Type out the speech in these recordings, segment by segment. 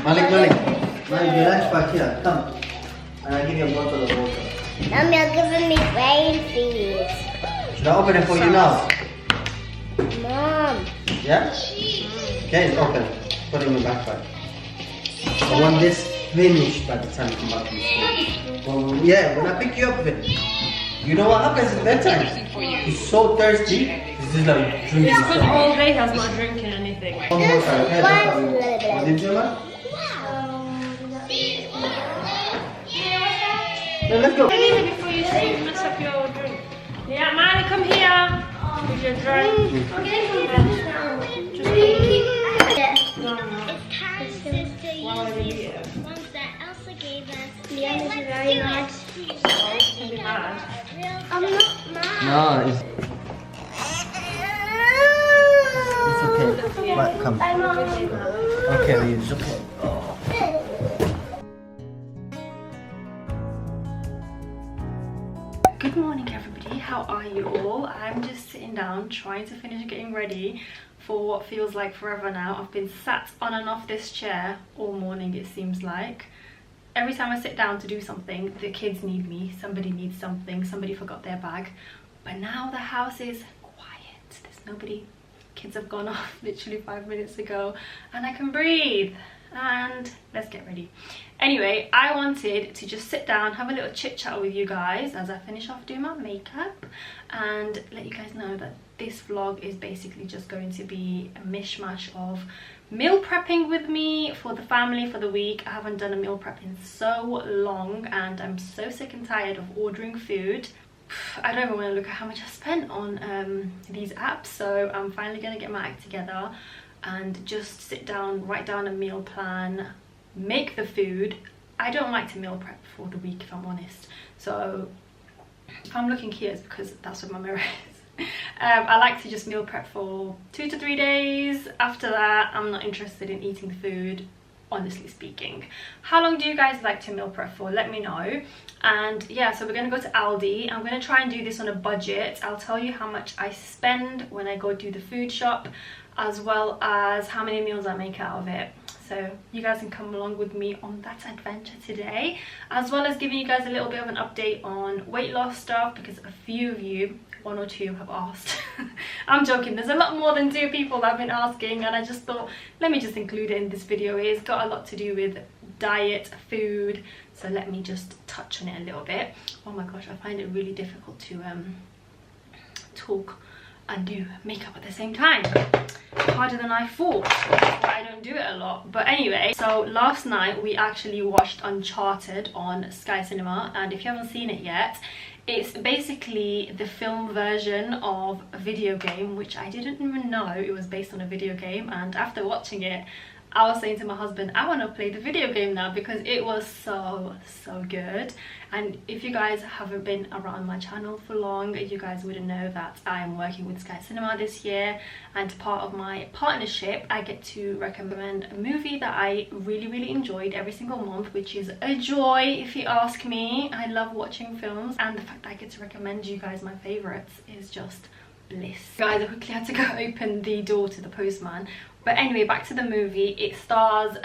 Malik, your lunch back here. Come. And I'll give you a bottle of water. Mummy, you're giving me brain freeze. Should I open it for you now? Mom. Yeah? Okay, it's open. Put it in your backpack. I want this finished by the time you come back from school. Well, yeah, when I pick you up, you know what happens at that time? He's so thirsty. This is like drinking. It's because all day has not drinking anything. One more time. Okay, what did you want? No, let's go. Leave it before you mess up your drink. Yeah, Miley, come here. With your drink. Just eat. No. Why would you eat it? Ones that Elsa gave us. Yeah, this is very mad. Don't be mad. I'm not mad. No, it's okay. What? Come. Okay, it's okay. Good morning everybody, how are you all? I'm just sitting down trying to finish getting ready for what feels like forever now. I've been sat on and off this chair all morning, it seems like. Every time I sit down to do something, the kids need me, somebody needs something, somebody forgot their bag. But now the house is quiet, there's nobody. Kids have gone off literally 5 minutes ago and I can breathe. And let's get ready. Anyway, I wanted to just sit down, have a little chit chat with you guys as I finish off doing my makeup and let you guys know that this vlog is basically just going to be a mishmash of meal prepping with me for the family for the week. I haven't done a meal prep in so long and I'm so sick and tired of ordering food. I don't even want to look at how much I spent on these apps, so I'm finally going to get my act together and just sit down, write down a meal plan, make the food. I don't like to meal prep for the week if I'm honest, so if I'm looking here it's because that's what my mirror is. I like to just meal prep for 2 to 3 days. After that I'm not interested in eating the food, honestly speaking. How long do you guys like to meal prep for? Let me know. And yeah, so we're gonna go to Aldi. I'm gonna try and do this on a budget. I'll tell you how much I spend when I go do the food shop, as well as how many meals I make out of it. So you guys can come along with me on that adventure today, as well as giving you guys a little bit of an update on weight loss stuff, because a few of you, 1 or 2, have asked. I'm joking, there's a lot more than 2 people that have been asking, and I just thought let me just include it in this video. It's got a lot to do with diet, food, so let me just touch on it a little bit. Oh my gosh, I find it really difficult to talk and do makeup at the same time. Harder than I thought. I don't do it a lot. But anyway, so last night we actually watched Unchartered on Sky Cinema, and if you haven't seen it yet, it's basically the film version of a video game, which I didn't even know it was based on a video game. And after watching it, I was saying to my husband, I want to play the video game now because it was so good. And if you guys haven't been around my channel for long, you guys wouldn't know that I am working with Sky Cinema this year, and part of my partnership I get to recommend a movie that I really enjoyed every single month, which is a joy if you ask me. I love watching films, and the fact that I get to recommend you guys my favorites is just bliss. Guys, I quickly had to go open the door to the postman. But anyway, back to the movie. It stars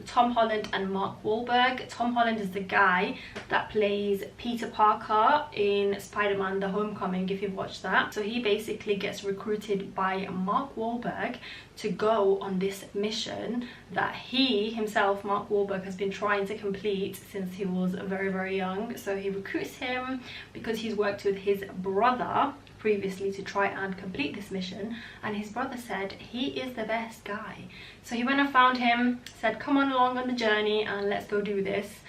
Tom Holland and Mark Wahlberg. Tom Holland is the guy that plays Peter Parker in Spider-Man The Homecoming, if you've watched that. So he basically gets recruited by Mark Wahlberg to go on this mission that he himself, Mark Wahlberg, has been trying to complete since he was very young. So he recruits him because he's worked with his brother previously to try and complete this mission, and his brother said he is the best guy. So he went and found him, said come on along on the journey and let's go do this.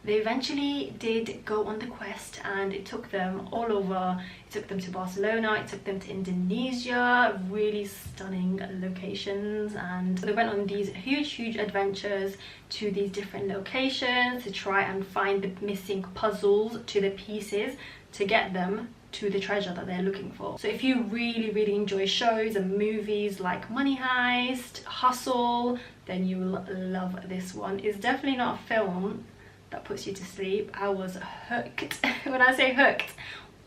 They eventually did go on the quest, and it took them all over. It took them to Barcelona, it took them to Indonesia, really stunning locations, and they went on these huge adventures to these different locations to try and find the missing puzzles to the pieces to get them to the treasure that they're looking for. So if you really enjoy shows and movies like Money Heist, Hustle, then you will love this one. It's definitely not a film that puts you to sleep. I was hooked. When I say hooked,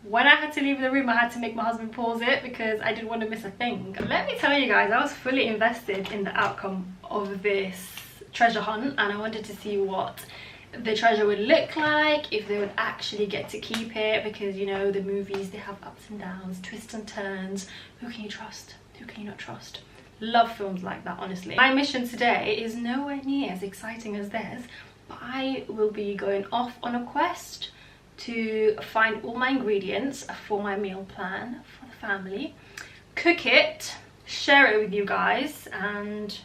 when I had to leave the room I had to make my husband pause it because I didn't want to miss a thing. Let me tell you guys, I was fully invested in the outcome of this treasure hunt, and I wanted to see what the treasure would look like, if they would actually get to keep it, because you know the movies, they have ups and downs, twists and turns. Who can you trust? Who can you not trust? Love films like that, honestly. My mission today is nowhere near as exciting as theirs, but I will be going off on a quest to find all my ingredients for my meal plan for the family, cook it, share it with you guys, and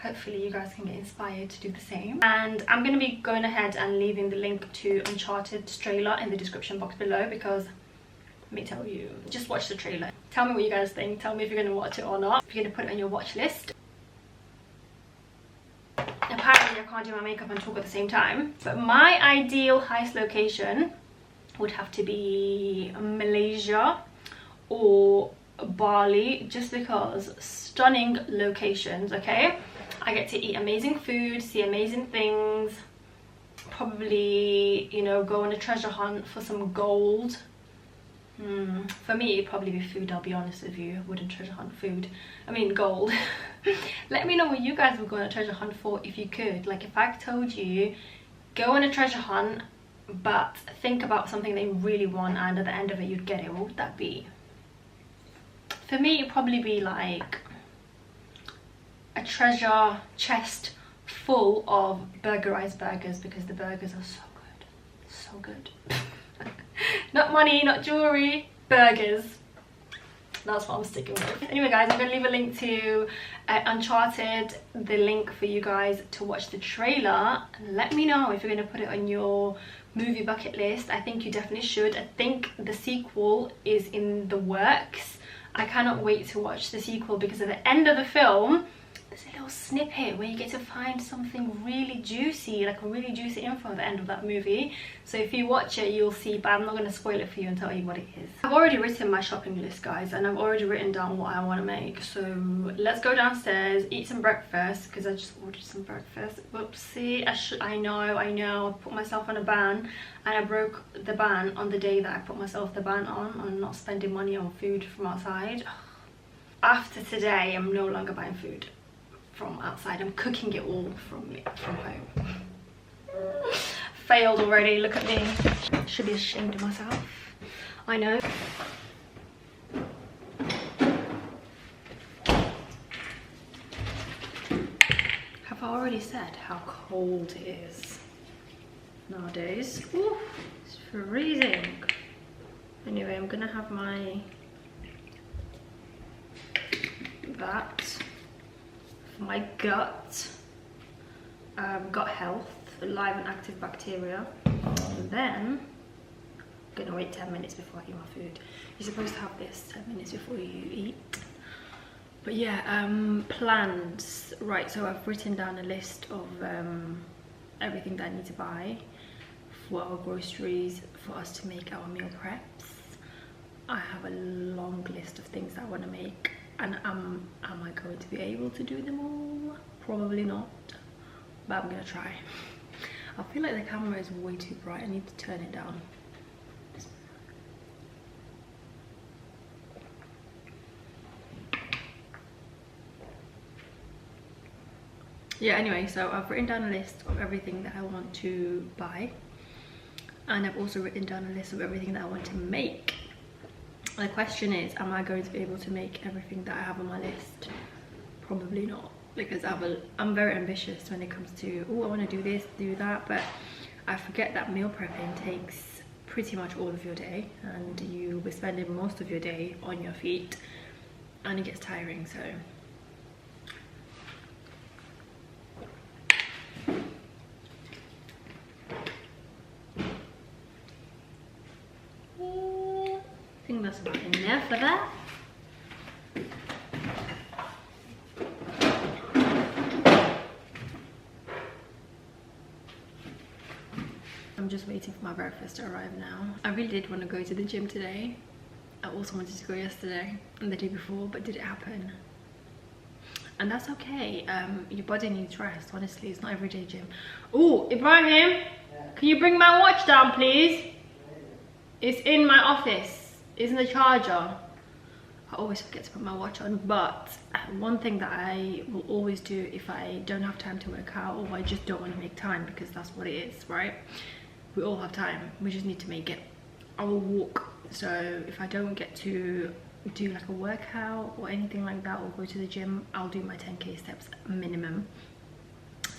hopefully you guys can get inspired to do the same. And I'm going to be going ahead and leaving the link to Uncharted trailer in the description box below, because let me tell you, just watch the trailer. Tell me what you guys think. Tell me if you're going to watch it or not, if you're going to put it on your watch list. Apparently I can't do my makeup and talk at the same time, but my ideal heist location would have to be Malaysia or Bali, just because stunning locations, okay? I get to eat amazing food, see amazing things, probably, you know, go on a treasure hunt for some gold. For me, it'd probably be food, I'll be honest with you. I wouldn't treasure hunt food. I mean, gold. Let me know what you guys would go on a treasure hunt for if you could. Like, if I told you, go on a treasure hunt, but think about something that you really want, and at the end of it, you'd get it. What would that be? For me, it'd probably be like a treasure chest full of burgerized burgers, because the burgers are so good. So good. Not money, not jewelry, burgers. That's what I'm sticking with. Anyway guys, I'm going to leave a link to Uncharted, the link for you guys to watch the trailer, and let me know if you're going to put it on your movie bucket list. I think you definitely should. I think the sequel is in the works. I cannot wait to watch the sequel, because at the end of the film there's a little snippet where you get to find something really juicy, like a really juicy info at the end of that movie. So if you watch it, you'll see, but I'm not going to spoil it for you and tell you what it is. I've already written my shopping list, guys, and I've already written down what I want to make. So let's go downstairs, eat some breakfast, because I just ordered some breakfast. Whoopsie, I know, I put myself on a ban, and I broke the ban on the day that I put myself the ban on not spending money on food from outside. After today, I'm no longer buying food from outside. I'm cooking it all from home. Failed already, look at me. Should be ashamed of myself. I know. Have I already said how cold it is nowadays? Ooh, it's freezing. Anyway, I'm gonna have my my gut health, live and active bacteria, and then I'm gonna wait 10 minutes before I eat my food. You're supposed to have this 10 minutes before you eat. But yeah, plans. Right, so I've written down a list of everything that I need to buy for our groceries for us to make our meal preps. I have a long list of things that I want to make, and am I going to be able to do them all? Probably not, but I'm gonna try. I feel like the camera is way too bright. I need to turn it down. Yeah, anyway, so I've written down a list of everything that I want to buy, and I've also written down a list of everything that I want to make. The question is, am I going to be able to make everything that I have on my list? Probably not, because I'm very ambitious when it comes to, oh, I want to do this, do that, but I forget that meal prepping takes pretty much all of your day, and you'll be spending most of your day on your feet, and it gets tiring. So I think that's about enough for that. I'm just waiting for my breakfast to arrive now. I really did want to go to the gym today. I also wanted to go yesterday and the day before, but did it happen? And that's okay. Your body needs rest, honestly. It's not everyday gym. Oh, Ibrahim, can you bring my watch down, please? It's in my office. It's in the charger. I always forget to put my watch on. But one thing that I will always do if I don't have time to work out, or I just don't want to make time, because that's what it is, right? We all have time, we just need to make it. I will walk. So if I don't get to do like a workout or anything like that, or go to the gym, I'll do my 10k steps minimum,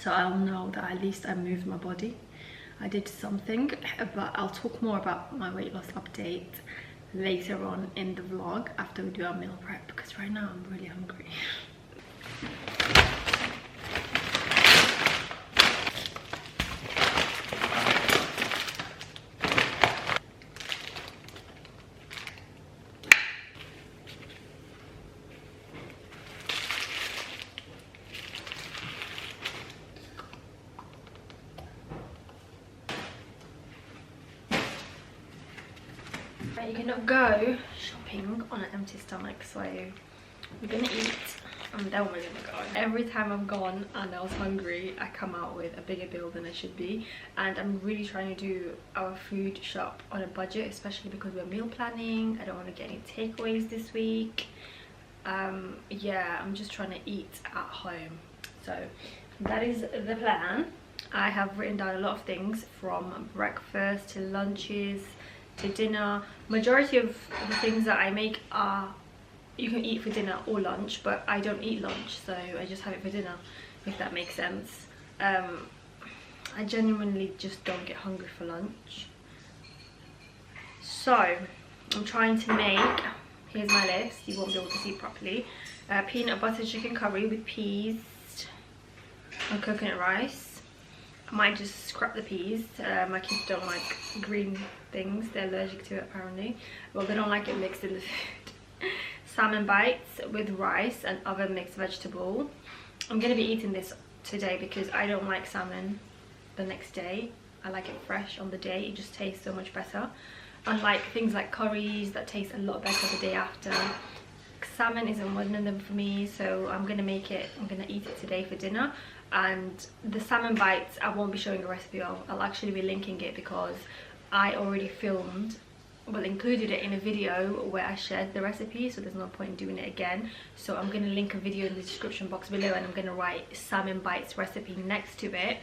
so I'll know that at least I moved my body, I did something. But I'll talk more about my weight loss update later on in the vlog after we do our meal prep, because right now I'm really hungry. You cannot go shopping on an empty stomach, so we're gonna eat and then we're gonna go. Every time I've gone and I was hungry, I come out with a bigger bill than I should be, and I'm really trying to do our food shop on a budget, especially because we're meal planning. I don't want to get any takeaways this week. Yeah, I'm just trying to eat at home, so that is the plan. I have written down a lot of things, from breakfast to lunches to dinner. Majority of the things that I make are you can eat for dinner or lunch, but I don't eat lunch, so I just have it for dinner, if that makes sense. I genuinely just don't get hungry for lunch, so I'm trying to make, here's my list, you won't be able to see properly, peanut butter chicken curry with peas and coconut rice. I might just scrap the peas. My kids don't like green things, they're allergic to it apparently. Well, they don't like it mixed in the food. Salmon bites with rice and other mixed vegetable. I'm going to be eating this today because I don't like salmon the next day. I like it fresh on the day, it just tastes so much better. Unlike things like curries that taste a lot better the day after. Salmon isn't one of them for me, so I'm going to make it, I'm going to eat it today for dinner. And the salmon bites, I won't be showing a recipe of. I'll actually be linking it because I already filmed, well, included it in a video where I shared the recipe, so there's no point in doing it again. So I'm going to link a video in the description box below, and I'm going to write salmon bites recipe next to it.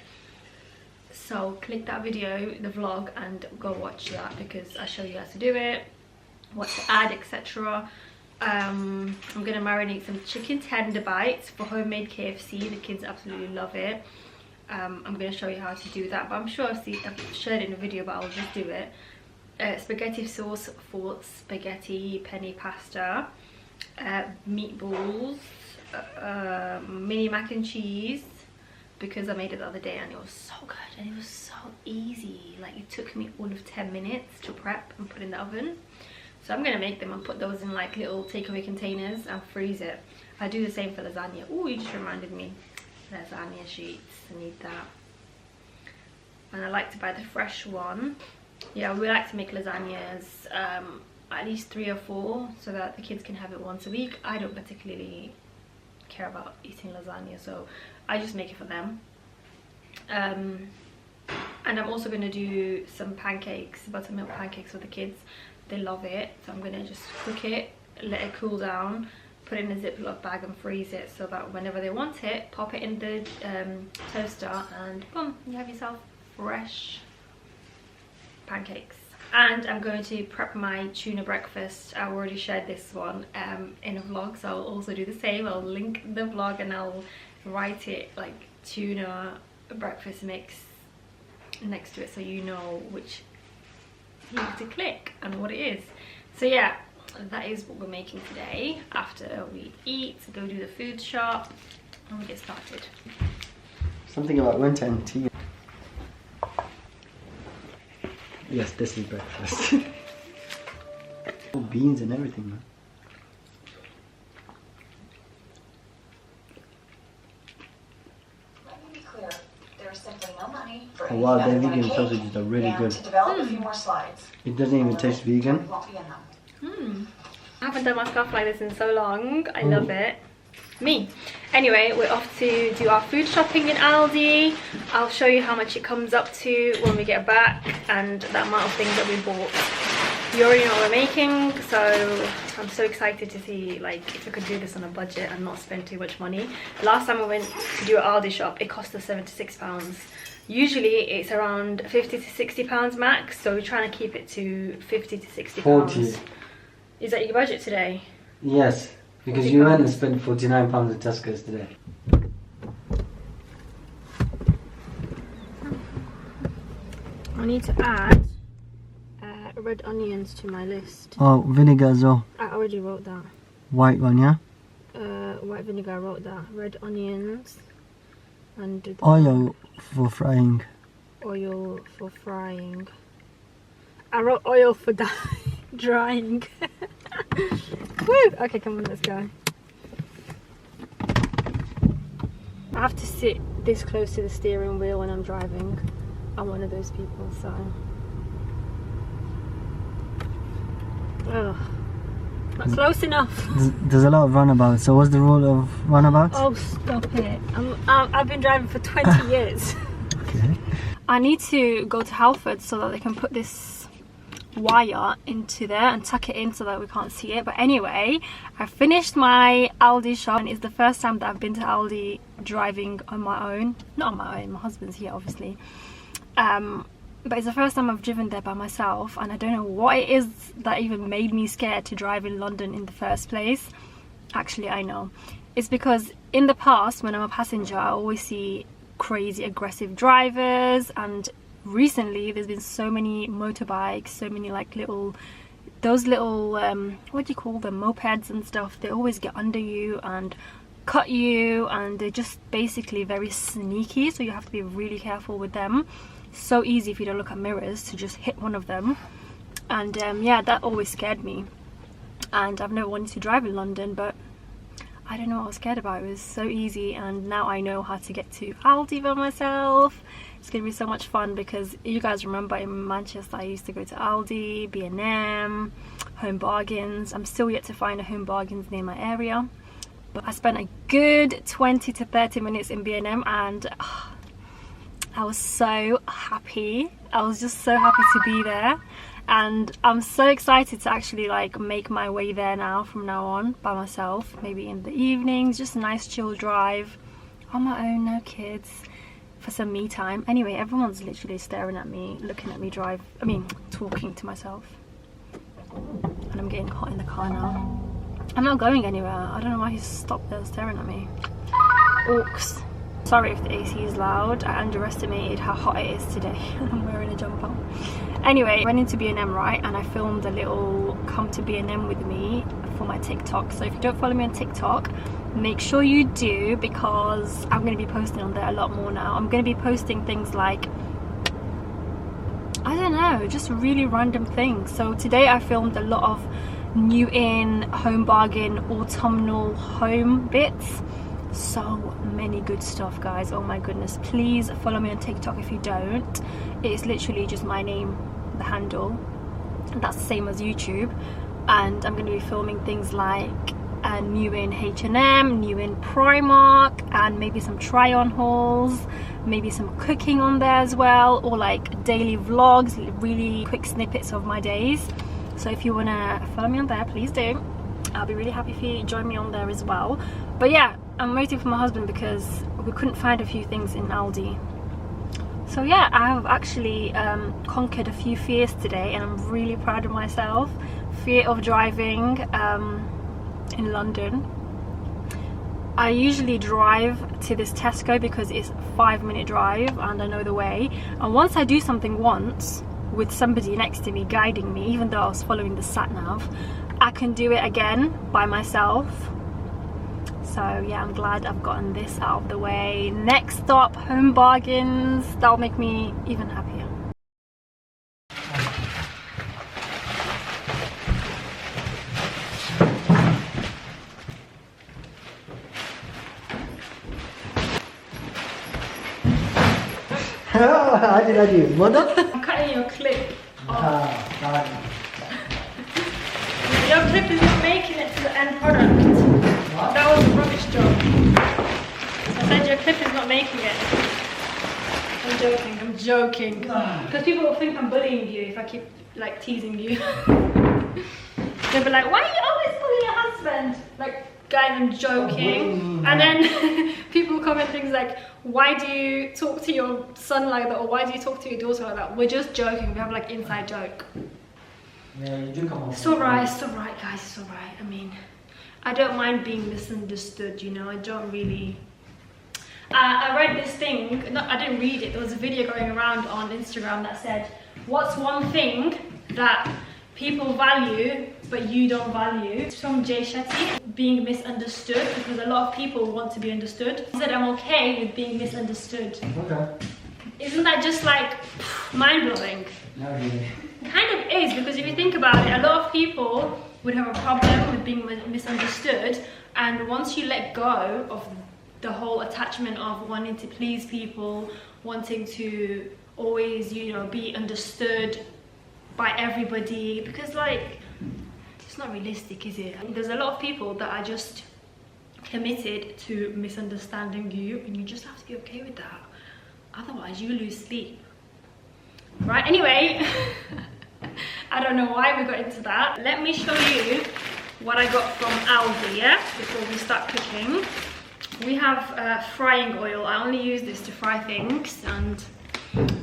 So click that video, the vlog, and go watch that, because I show you how to do it, what to add, etc. I'm gonna marinate some chicken tender bites for homemade KFC. The kids absolutely love it. I'm gonna show you how to do that, but I'm sure I've shared it in a video, but I'll just do it. Spaghetti sauce for spaghetti penne pasta, meatballs, mini mac and cheese, because I made it the other day and it was so good and it was so easy. Like, it took me all of 10 minutes to prep and put in the oven. So I'm gonna make them and put those in like little takeaway containers and freeze it. I do the same for lasagna. Oh, you just reminded me. Lasagna sheets, I need that. And I like to buy the fresh one. Yeah, we like to make lasagnas at least 3 or 4 so that the kids can have it once a week. I don't particularly care about eating lasagna, so I just make it for them. And I'm also gonna do some pancakes, buttermilk pancakes for the kids. They love it, so I'm gonna just cook it, let it cool down, put it in a Ziploc bag and freeze it, so that whenever they want it, pop it in the toaster and boom, you have yourself fresh pancakes. And I'm going to prep my tuna breakfast. I already shared this one in a vlog, so I'll also do the same. I'll link the vlog and I'll write it like tuna breakfast mix next to it, so you know which link to click and what it is. So yeah, that is what we're making today after we eat, go do the food shop, and we get started. Something about winter and tea. Yes, this is breakfast. Oh, beans and everything, man. Let me be clear. There is simply no money for Oh wow, the anything other than vegan a sausages are really and good. to develop a few more slides. It doesn't even taste vegan. We won't be in them. I haven't done my stuff like this in so long. I love it. Me. Anyway, we're off to do our food shopping in Aldi. I'll show you how much it comes up to when we get back and the amount of things that we bought. You already know what we're making, so I'm so excited to see like if I could do this on a budget and not spend too much money. Last time I went to do an Aldi shop, it cost us £76. Usually it's around £50 to £60 max, so we're trying to keep it to £50 to £60. 40. Is that your budget today? Yes, because £40. you went and spent £49 at Tesco's today. I need to add red onions to my list. Oh, vinegar as well. I already wrote that. White one, yeah? White vinegar, I wrote that. Red onions and the Oil for frying. oil for frying. I wrote oil for drying. Woo! Okay, come on, let's go. I have to sit this close to the steering wheel when I'm driving. I'm one of those people, so. Ugh. Not close enough. There's a lot of runabouts. So what's the rule of runabouts? Oh, stop it. I've been driving for 20 years. Okay. I need to go to Halford so that they can put this wire into there and tuck it in so that we can't see it. But anyway, I finished my Aldi shop, and it's the first time that I've been to Aldi driving on my own. Not on my own, my husband's here obviously. But it's the first time I've driven there by myself, and I don't know what it is that even made me scared to drive in London in the first place. Actually, I know. It's because in the past, when I'm a passenger, I always see crazy aggressive drivers, and recently there's been so many motorbikes, so many like those little what do you call them, mopeds and stuff. They always get under you and cut you, and they're just basically very sneaky, so you have to be really careful with them. So easy if you don't look at mirrors to just hit one of them. And yeah, that always scared me, and I've never wanted to drive in London, but I don't know what I was scared about. It was so easy, and now I know how to get to Aldi by myself. It's gonna be so much fun, because you guys remember in Manchester I used to go to Aldi, B&M, Home Bargains. I'm still yet to find a Home Bargains near my area, but I spent a good 20 to 30 minutes in B&M, and I was so happy. I was just so happy to be there, and I'm so excited to actually like make my way there now from now on by myself, maybe in the evenings, just a nice chill drive on my own, no kids, for some me time. Anyway, everyone's literally staring at me, looking at me drive, talking to myself, and I'm getting hot in the car now. I'm not going anywhere. I don't know why he's stopped there staring at me. Orcs. Sorry if the AC is loud. I underestimated how hot it is today. I'm wearing a jumper. Anyway, I went into B&M, right, and I filmed a little come to B&M with me for my TikTok. So if you don't follow me on TikTok, make sure you do, because I'm going to be posting on there a lot more now. I'm going to be posting things like, I don't know, just really random things. So today I filmed a lot of new in Home Bargain autumnal home bits. So many good stuff, guys. Oh my goodness, please follow me on TikTok if you don't. It's literally just my name, the handle, and that's the same as YouTube. And I'm going to be filming things like new in H&M, new in Primark, and maybe some try on hauls, maybe some cooking on there as well, or like daily vlogs, really quick snippets of my days. So if you want to follow me on there, please do. I'll be really happy if you join me on there as well. But yeah, I'm waiting for my husband because we couldn't find a few things in Aldi. So yeah, I have actually conquered a few fears today, and I'm really proud of myself. Fear of driving in London. I usually drive to this Tesco because it's a 5-minute drive and I know the way. And once I do something once with somebody next to me guiding me, even though I was following the sat nav, I can do it again by myself. So yeah, I'm glad I've gotten this out of the way. Next stop, Home Bargains. That'll make me even happier. How did I do? Mother? I'm cutting your clip off. Ah, Your clip is not making it to the end product. what? That was a rubbish job. I said your clip is not making it. I'm joking. Because people will think I'm bullying you if I keep like teasing you. They'll be like, why are you always bullying your husband? Like, guys, I'm joking. And then people comment things like, why do you talk to your son like that? Or why do you talk to your daughter like that? We're just joking. We have like inside joke. Yeah, you do come on. It's alright, guys, it's alright. I mean, I don't mind being misunderstood, you know. I don't really... I read this thing, no, I didn't read it. There was a video going around on Instagram that said, what's one thing that people value but you don't value? It's from Jay Shetty, being misunderstood, because a lot of people want to be understood. He said, I'm okay with being misunderstood. Okay. Isn't that just like mind-blowing? Not really. It kind of is, because if you think about it, a lot of people would have a problem with being misunderstood, and once you let go of the whole attachment of wanting to please people, wanting to always, you know, be understood by everybody, because like, it's not realistic, is it? There's a lot of people that are just committed to misunderstanding you, and you just have to be okay with that. Otherwise, you lose sleep. Right, anyway, I don't know why we got into that. Let me show you what I got from Aldi, yeah, before we start cooking. We have frying oil. I only use this to fry things, and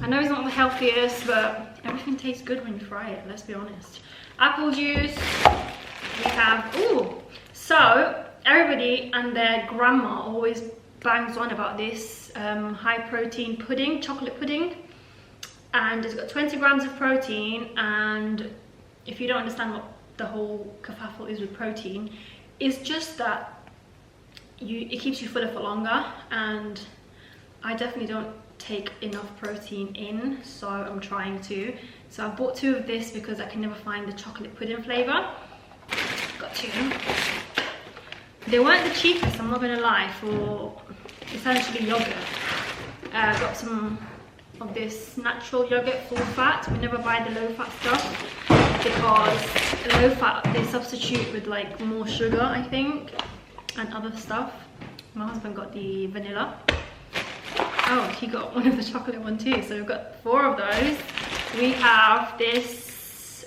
I know it's not the healthiest, but everything tastes good when you fry it, let's be honest. Apple juice, we have, ooh, so everybody and their grandma always bangs on about this high protein pudding, chocolate pudding, and it's got 20 grams of protein, and if you don't understand what the whole kerfuffle is with protein, it's just that it keeps you fuller for longer, and I definitely don't take enough protein in, so I'm trying to. So I bought 2 of this because I can never find the chocolate pudding flavour. Got 2. They weren't the cheapest, I'm not gonna lie, for essentially yogurt. Got some of this natural yogurt, full fat. We never buy the low fat stuff because low fat they substitute with like more sugar, I think, and other stuff. My husband got the vanilla. Oh, he got one of the chocolate one too, so we've got 4 of those. We have this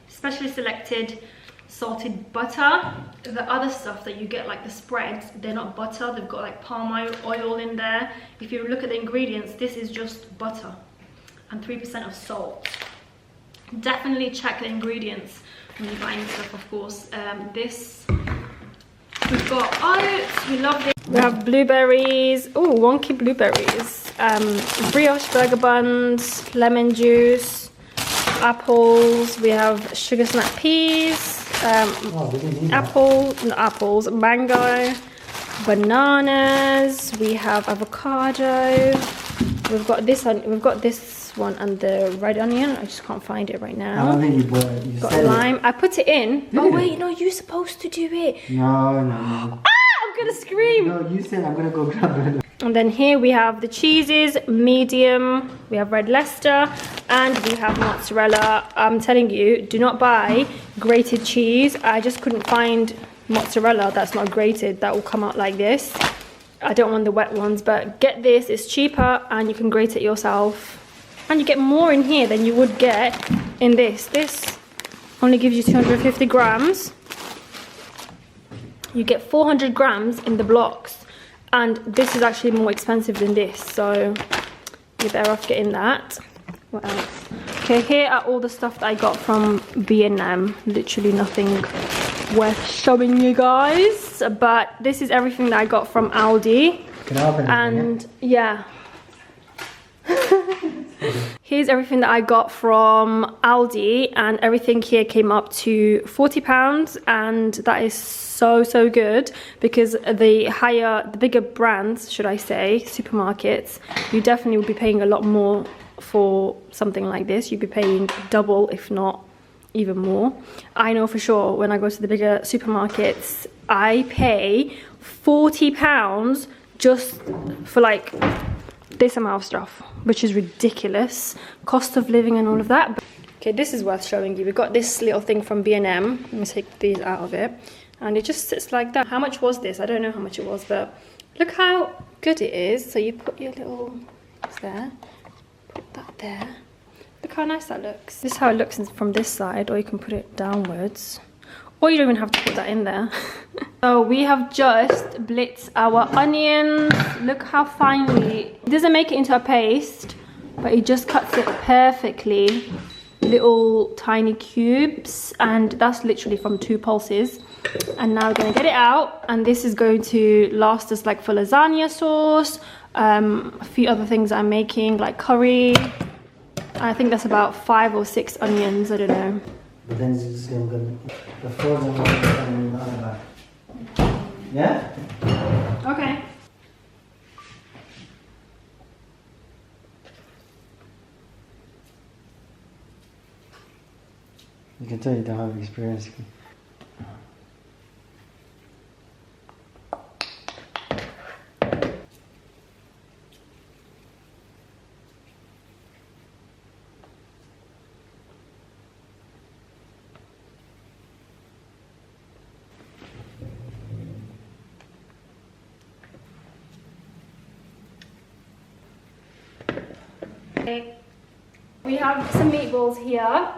specially selected salted butter. The other stuff that you get, like the spreads, they're not butter, they've got like palm oil in there. If you look at the ingredients, this is just butter and 3% of salt. Definitely check the ingredients when you're buying stuff, of course. We've got oats, we love this. We have blueberries, oh, wonky blueberries, brioche burger buns, lemon juice, apples, we have sugar snap peas, apples, mango, bananas, we have avocado, we've got this one and the red onion. I just can't find it right now. I don't think you bought it. You got said lime. It. I put it in. Did oh you? wait, no, you're supposed to do it. No. Ah, I'm gonna scream. No, you said I'm gonna go grab it. And then here we have the cheeses, medium, we have red Leicester, and we have mozzarella. I'm telling you, do not buy grated cheese. I just couldn't find mozzarella that's not grated, that will come out like this. I don't want the wet ones, but get this, it's cheaper and you can grate it yourself. And you get more in here than you would get in this. This only gives you 250 grams. You get 400 grams in the blocks. And this is actually more expensive than this, so you're better off getting that. What else? Okay, here are all the stuff that I got from B&M. Literally nothing worth showing you guys, but this is everything that I got from Aldi. Can I open it? And yeah. Here's everything that I got from Aldi, and everything here came up to £40, and that is so good, because the bigger brands, should I say, supermarkets, you definitely would be paying a lot more for something like this. You'd be paying double, if not even more. I know for sure when I go to the bigger supermarkets, I pay £40 just for like this amount of stuff, which is ridiculous. Cost of living and all of that. Okay, this is worth showing you. We got this little thing from B&M. Let me take these out of it. And it just sits like that. How much was this? I don't know how much it was, but look how good it is. So you put your little there. Put that there. Look how nice that looks. This is how it looks from this side, or you can put it downwards. Or you don't even have to put that in there. So we have just blitzed our onions. Look how finely, it doesn't make it into a paste, but it just cuts it perfectly. Little tiny cubes, and that's literally from 2 pulses. And now we're gonna get it out, and this is going to last us like for lasagna sauce, a few other things I'm making like curry. I think that's about 5 or 6 onions, I don't know. But then it's just going to the frozen one and the other bag. Yeah? Okay. You can tell you don't have experience. Okay. We have some meatballs here,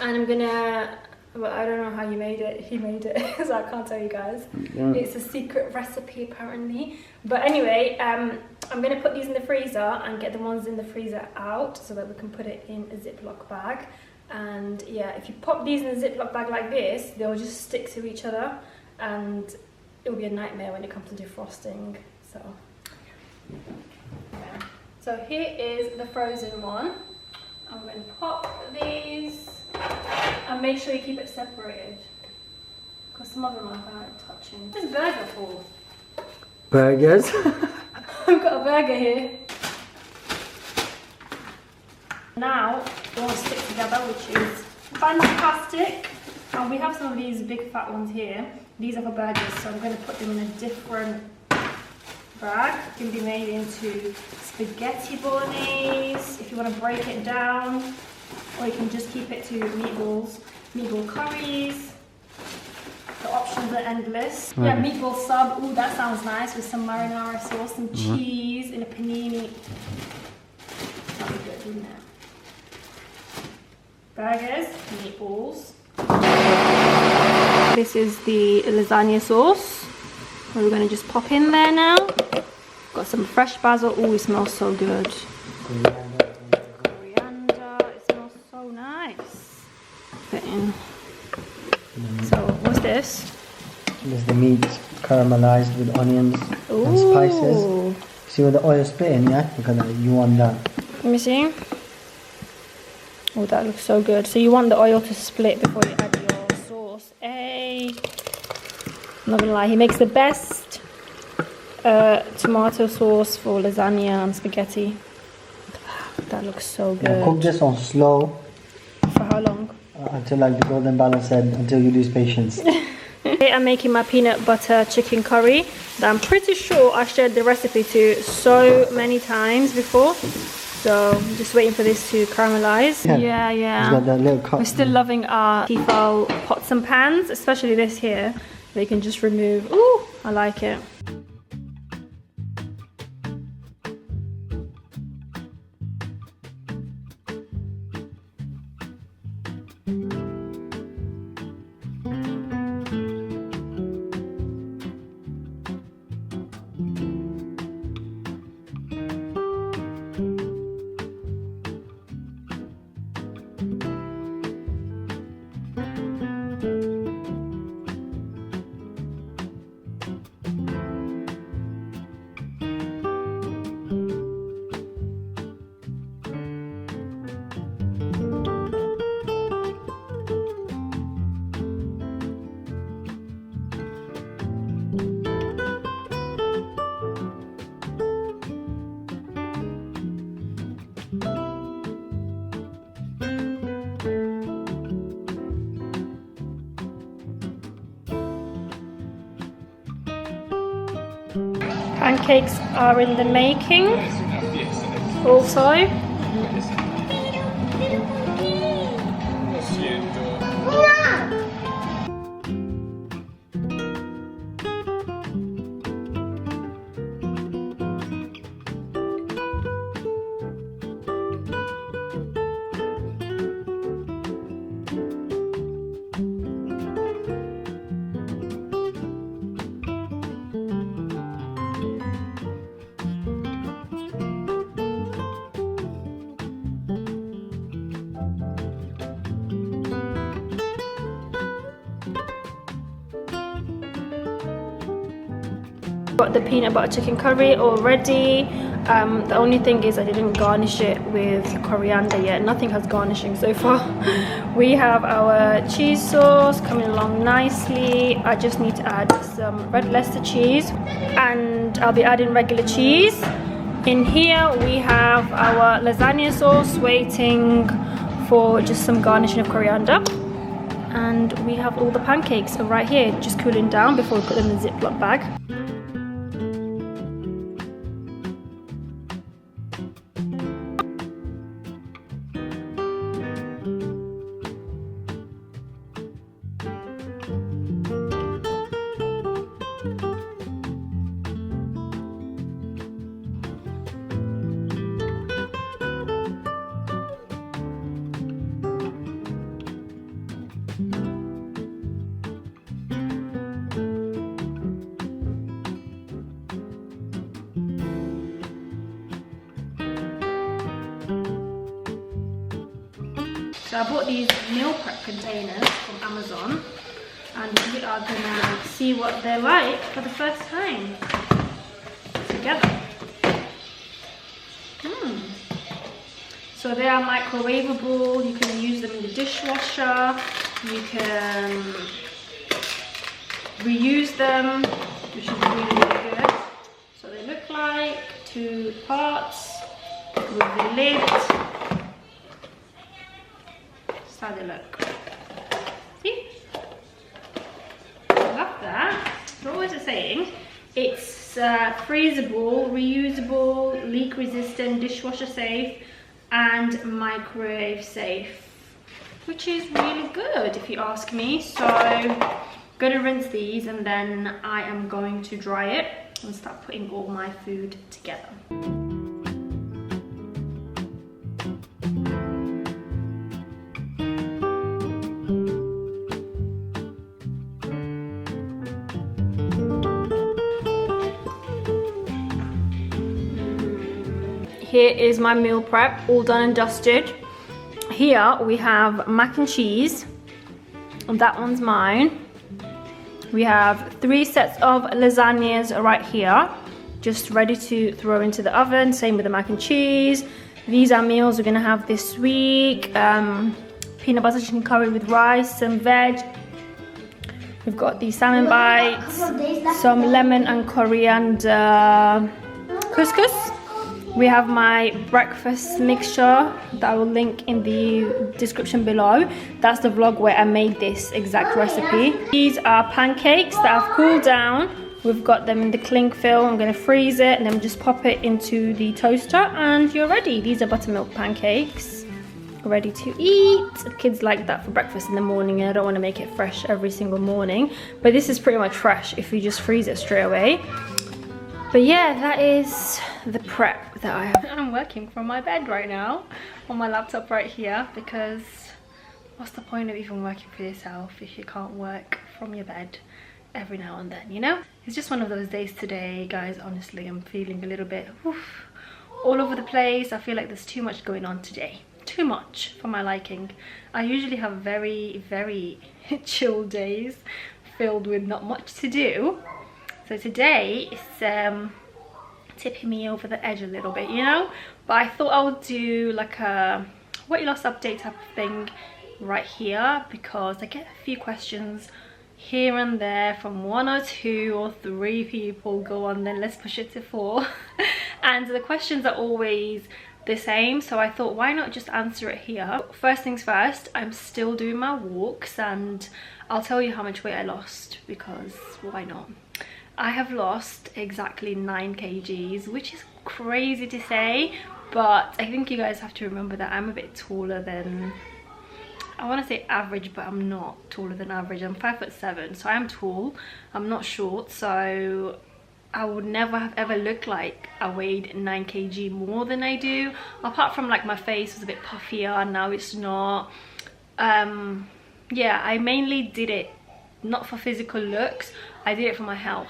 and I'm gonna, well, I don't know how you made it. He made it, so I can't tell you guys. Yeah. It's a secret recipe apparently. But anyway, I'm gonna put these in the freezer and get the ones in the freezer out so that we can put it in a Ziploc bag. And yeah, if you pop these in a Ziploc bag like this, they'll just stick to each other, and it will be a nightmare when it comes to defrosting. So yeah. So here is the frozen one. I'm going to pop these, and make sure you keep it separated, because some of them are kind of touching. What's this burger for? Burgers? I've got a burger here. Now, we want to stick together, which is fantastic. And we have some of these big fat ones here. These are for burgers, so I'm going to put them in a different bag. It can be made into spaghetti bolognese if you want to break it down, or you can just keep it to meatballs, meatball curries. The options are endless. Right. Yeah, meatball sub. Ooh, that sounds nice, with some marinara sauce, some cheese in a panini. That'd be good, wouldn't it? Burgers, meatballs. This is the lasagna sauce. We're going to just pop in there now. Got some fresh basil. Oh, it smells so good. Coriander. It smells so nice. Put in. So, what's this? This is the meat caramelized with onions and spices. See where the oil split in, yeah? Look at that. You want that. Let me see. Oh, that looks so good. So you want the oil to split before you add your sauce. Hey. I'm not gonna lie, he makes the best tomato sauce for lasagna and spaghetti. That looks so good. Now cook this on slow. For how long? Until, like the golden balance said, until you lose patience. Today I'm making my peanut butter chicken curry that I'm pretty sure I shared the recipe to so many times before. So I'm just waiting for this to caramelize. Yeah. It's got that little cut. We're still loving our Tefal pots and pans, especially this here. They can just remove. Ooh, I like it. Pancakes are in the making also. Got the peanut butter chicken curry already. The only thing is I didn't garnish it with coriander yet. Nothing has garnishing so far. We have our cheese sauce coming along nicely. I just need to add some red Leicester cheese, and I'll be adding regular cheese. In here we have our lasagna sauce waiting for just some garnishing of coriander. And we have all the pancakes right here, just cooling down before we put them in the Ziploc bag. So I bought these meal prep containers from Amazon, and we are gonna see what they're like for the first time together. So they are microwavable. You can use them in the dishwasher. You can reuse them, which is really, really good. So they look like 2 parts with the lid. How they look. See? Love that. So what was it saying? It's freezable, reusable, leak resistant, dishwasher safe, and microwave safe, which is really good if you ask me. So I'm gonna rinse these, and then I am going to dry it and start putting all my food together. Here is my meal prep, all done and dusted. Here we have mac and cheese, and that one's mine. We have 3 sets of lasagnas right here, just ready to throw into the oven. Same with the mac and cheese. These are meals we're gonna have this week. Peanut butter chicken curry with rice, some veg. We've got the salmon bites, some lemon and coriander couscous. We have my breakfast mixture that I will link in the description below. That's the vlog where I made this exact recipe. These are pancakes that have cooled down. We've got them in the cling film. I'm gonna freeze it and then just pop it into the toaster and you're ready. These are buttermilk pancakes, ready to eat. Kids like that for breakfast in the morning, and I don't wanna make it fresh every single morning. But this is pretty much fresh if you just freeze it straight away. But yeah, that is the prep that I have. I'm working from my bed right now on my laptop right here, because what's the point of even working for yourself if you can't work from your bed every now and then, you know? It's just one of those days today, guys. Honestly, I'm feeling a little bit all over the place. I feel like there's too much going on today. Too much for my liking. I usually have very, very chill days filled with not much to do. So today it's tipping me over the edge a little bit, you know? But I thought I would do like a weight loss update type of thing right here, because I get a few questions here and there from 1 or 2 or 3 people. Go on then, let's push it to 4. And the questions are always the same, so I thought why not just answer it here. First things first, I'm still doing my walks, and I'll tell you how much weight I lost, because why not? I have lost exactly 9 kgs, which is crazy to say, but I think you guys have to remember that I'm a bit taller than, I want to say average, but I'm not taller than average. I'm 5'7", so I am tall. I'm not short, so I would never have ever looked like I weighed 9 kg more than I do. Apart from like my face was a bit puffier, now it's not. Yeah, I mainly did it not for physical looks, I did it for my health.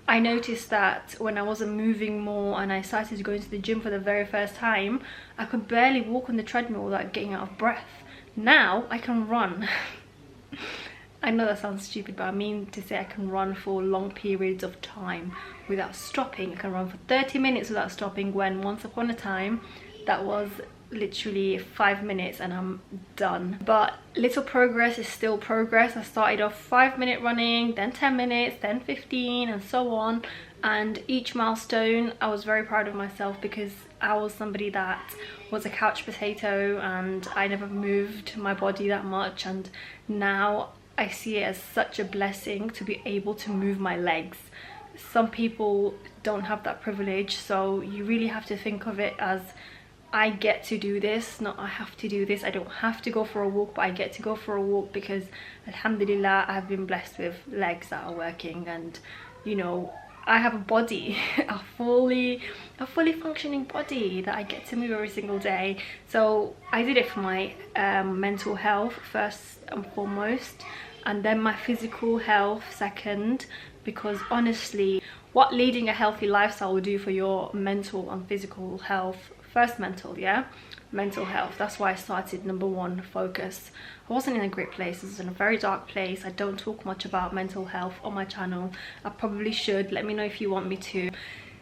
I noticed that when I wasn't moving more and I started going to the gym for the very first time, I could barely walk on the treadmill without getting out of breath. Now I can run. I know that sounds stupid, but I mean to say I can run for long periods of time without stopping. I can run for 30 minutes without stopping, when once upon a time that was literally 5 minutes and I'm done. But little progress is still progress. I started off 5-minute running, then 10 minutes, then 15, and so on. And each milestone I was very proud of myself, because I was somebody that was a couch potato and I never moved my body that much, and now I see it as such a blessing to be able to move my legs. Some people don't have that privilege, so you really have to think of it as, I get to do this, not I have to do this. I don't have to go for a walk, but I get to go for a walk because alhamdulillah I have been blessed with legs that are working, and you know, I have a body, a fully functioning body that I get to move every single day. So I did it for my mental health first and foremost, and then my physical health second, because honestly, what leading a healthy lifestyle will do for your mental and physical health, first mental, yeah, mental health. That's why I started number one focus. I wasn't in a great place. I was in a very dark place. I don't talk much about mental health on my channel. I probably should. Let me know if you want me to.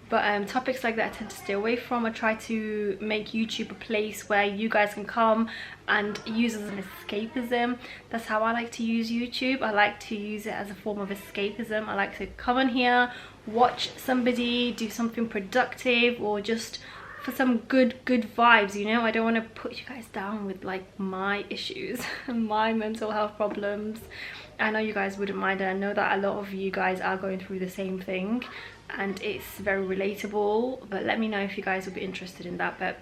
But topics like that I tend to stay away from. I try to make YouTube a place where you guys can come and use it as an escapism. That's how I like to use YouTube. I like to use it as a form of escapism. I like to come on here, watch somebody do something productive, or just for some good vibes, you know. I don't want to put you guys down with like my issues and my mental health problems. I know you guys wouldn't mind, and I know that a lot of you guys are going through the same thing, and it's very relatable. But let me know if you guys will be interested in that. But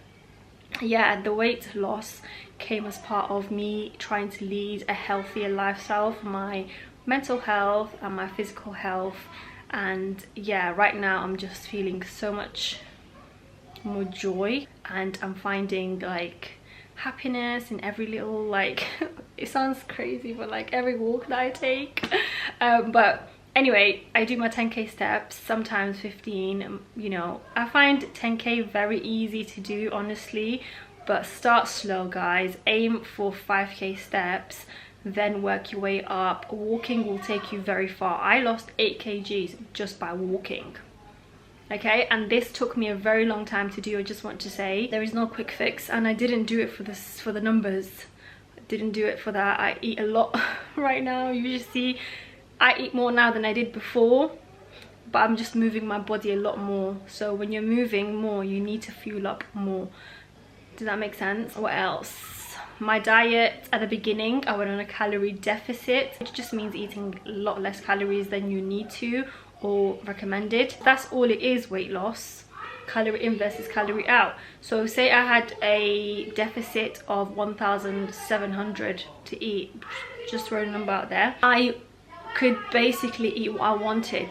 yeah, the weight loss came as part of me trying to lead a healthier lifestyle for my mental health and my physical health. And yeah, right now I'm just feeling so much more joy, and I'm finding like happiness in every little, like it sounds crazy, but like every walk that I take. But anyway, I do my 10k steps, sometimes 15. You know, I find 10k very easy to do, honestly, but start slow, guys. Aim for 5k steps, then work your way up. Walking will take you very far. I lost 8 kgs just by walking. Okay, and this took me a very long time to do. I just want to say there is no quick fix, and I didn't do it for the numbers. I didn't do it for that. I eat a lot right now. You just see I eat more now than I did before, but I'm just moving my body a lot more. So when you're moving more, you need to fuel up more. Does that make sense? What else? My diet at the beginning, I went on a calorie deficit, which just means eating a lot less calories than you need to or recommended. That's all it is, weight loss. Calorie in versus calorie out. So say I had a deficit of 1,700 to eat, just throw a number out there. I could basically eat what I wanted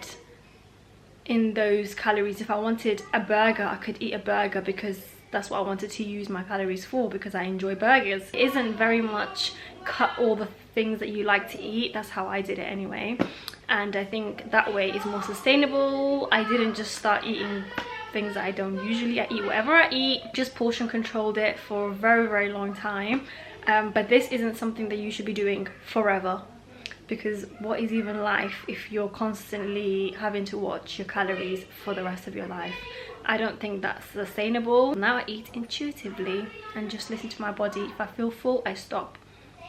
in those calories. If I wanted a burger, I could eat a burger, because that's what I wanted to use my calories for, because I enjoy burgers. It isn't very much cut all the things that you like to eat. That's how I did it anyway, and I think that way is more sustainable. I didn't just start eating things that I don't usually. I eat whatever I eat, just portion controlled it for a very long time. But this isn't something that you should be doing forever, because what is even life if you're constantly having to watch your calories for the rest of your life? I don't think that's sustainable. Now I eat intuitively and just listen to my body. If I feel full, I stop.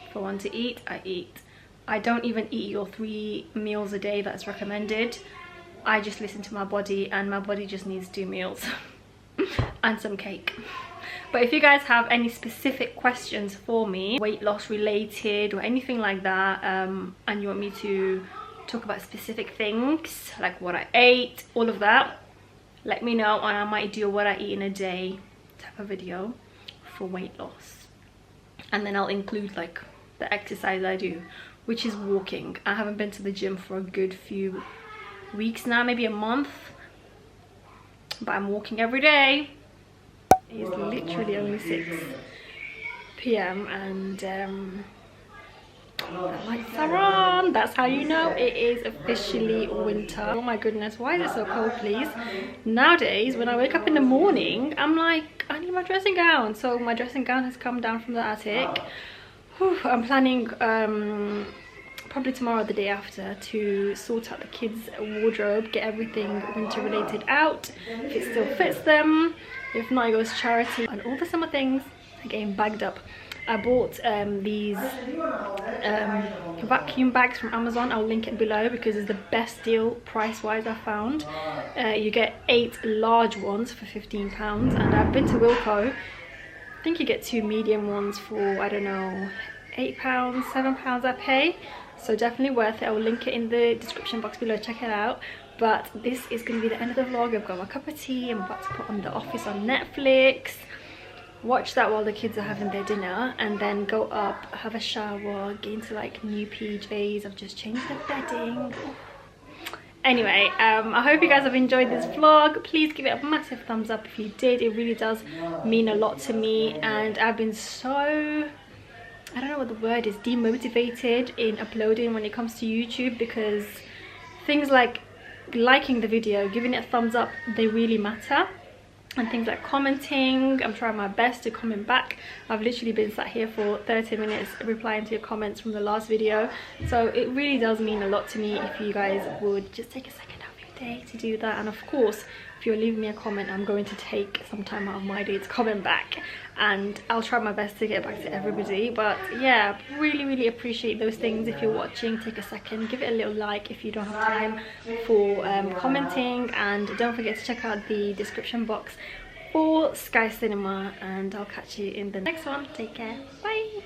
If I want to eat, I eat. I don't even eat your 3 meals a day that's recommended. I just listen to my body, and my body just needs 2 meals and some cake. But if you guys have any specific questions for me, weight loss related or anything like that, and you want me to talk about specific things like what I ate, all of that, let me know, and I might do a what I eat in a day type of video for weight loss. And then I'll include like the exercise I do, which is walking. I haven't been to the gym for a good few weeks now, maybe a month, but I'm walking every day. It's literally only 6 p.m. and lights are on. That's how you know it is officially winter. Oh my goodness, why is it so cold, please? Nowadays when I wake up in the morning, I'm like, I need my dressing gown. So my dressing gown has come down from the attic. Whew, I'm planning probably tomorrow or the day after, to sort out the kids' wardrobe, get everything winter related out, if it still fits them. If not, it goes to charity, and all the summer things are getting bagged up. I bought these vacuum bags from Amazon. I'll link it below because it's the best deal price wise I found. You get 8 large ones for £15, and I've been to Wilko. I think you get 2 medium ones for, I don't know, £8, £7 I pay. So definitely worth it. I will link it in the description box below, check it out. But this is going to be the end of the vlog. I've got my cup of tea. I'm about to put on The Office on Netflix, watch that while the kids are having their dinner, and then go up, have a shower, get into like new PJs. I've just changed the bedding. Anyway, I hope you guys have enjoyed this vlog. Please give it a massive thumbs up if you did. It really does mean a lot to me, and I've been so, I don't know what the word is, demotivated in uploading when it comes to YouTube, because things like liking the video, giving it a thumbs up, they really matter. And things like commenting, I'm trying my best to comment back. I've literally been sat here for 30 minutes replying to your comments from the last video, so it really does mean a lot to me if you guys would just take a second out of your day to do that. And of course, if you're leaving me a comment, I'm going to take some time out of my day to comment back, and I'll try my best to get back to everybody. But yeah, really appreciate those things. If you're watching, take a second, give it a little like if you don't have time for commenting, and don't forget to check out the description box for Sky Cinema, and I'll catch you in the next one. Take care, bye.